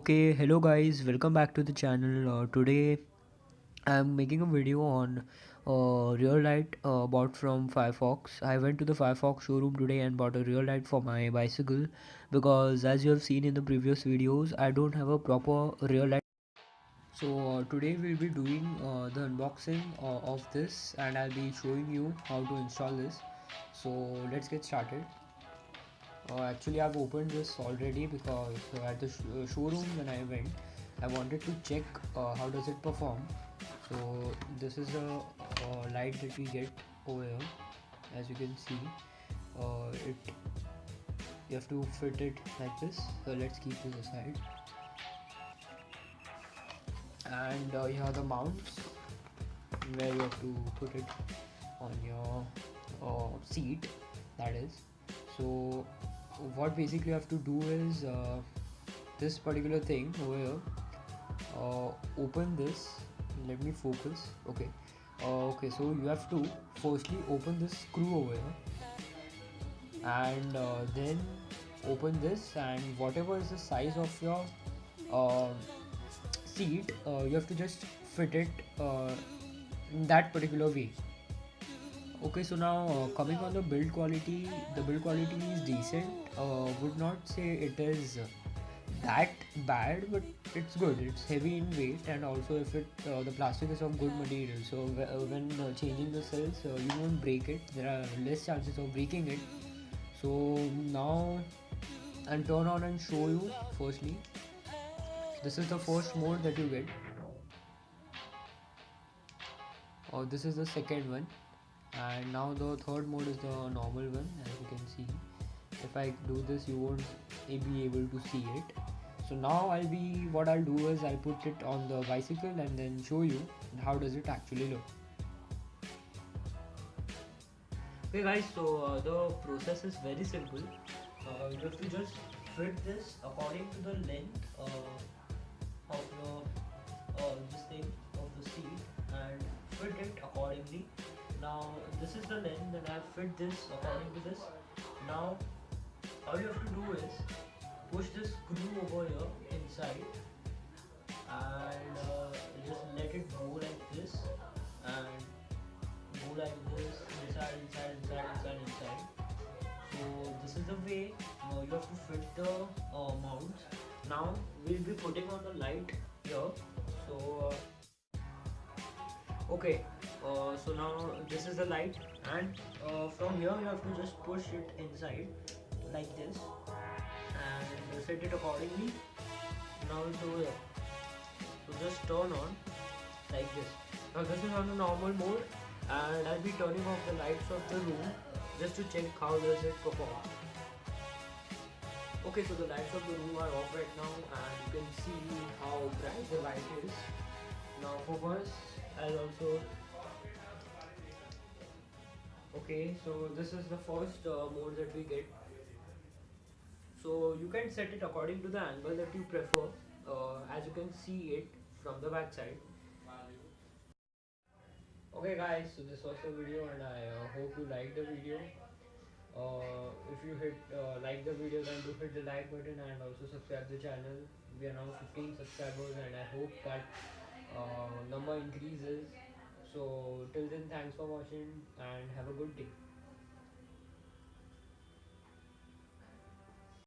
Okay, hello guys, welcome back to the channel. Today I'm making a video on rear light bought from Firefox. I went to the Firefox showroom today and bought a rear light for my bicycle because, as you have seen in the previous videos, I don't have a proper rear light. So today we'll be doing the unboxing of this, and I'll be showing you how to install this. So let's get started. Actually, I've opened this already because at the showroom when I went, I wanted to check how does it perform. So this is the light that we get over here. As you can see, it you have to fit it like this. So let's keep this aside. And here are the mounts where you have to put it on your seat. That is. So what basically you have to do is this particular thing over here, open this. Let me focus. Okay. Okay, so you have to firstly open this screw over here, and then open this, and whatever is the size of your uh, seat, you have to just fit it in that particular way. Okay, so now coming on the build quality is decent. Would not say it is that bad, but it's good. It's heavy in weight, and also if it the plastic is of good material, so when changing the cells, you won't break it. There are less chances of breaking it. So now I'll turn on and show you. Firstly, this is the first mode that you get. This is the second one, and now the third mode is the normal one. As you can see, if I do this, you won't be able to see it. So now what I'll do is I'll put it on the bicycle and then show you how does it actually look. Okay guys, so the process is very simple. You have to just fit this according to the length of this thing of the seat, and fit it accordingly. Now this is the length, and I've fit this according to this. Now all you have to do is push this screw over here inside, and just let it go like this, and go like this, inside. So this is the way you have to fit the mounts. Now we'll be putting on the light here. So okay, so now this is the light, and from here you have to just push it inside like this, and set it accordingly. Now it's over here. So just turn on like this. Now this is on the normal mode, and I'll be turning off the lights of the room just to check how does it perform. Okay, so the lights of the room are off right now, and you can see how bright the light is. Now focus. I'll also. Okay, so this is the first mode that we get. So you can set it according to the angle that you prefer, as you can see it from the back side. Okay guys, so this was the video, and I hope you liked the video. If you like the video, then do hit the like button and also subscribe the channel. We are now 15 subscribers, and I hope that number increases. So till then, thanks for watching and have a good day.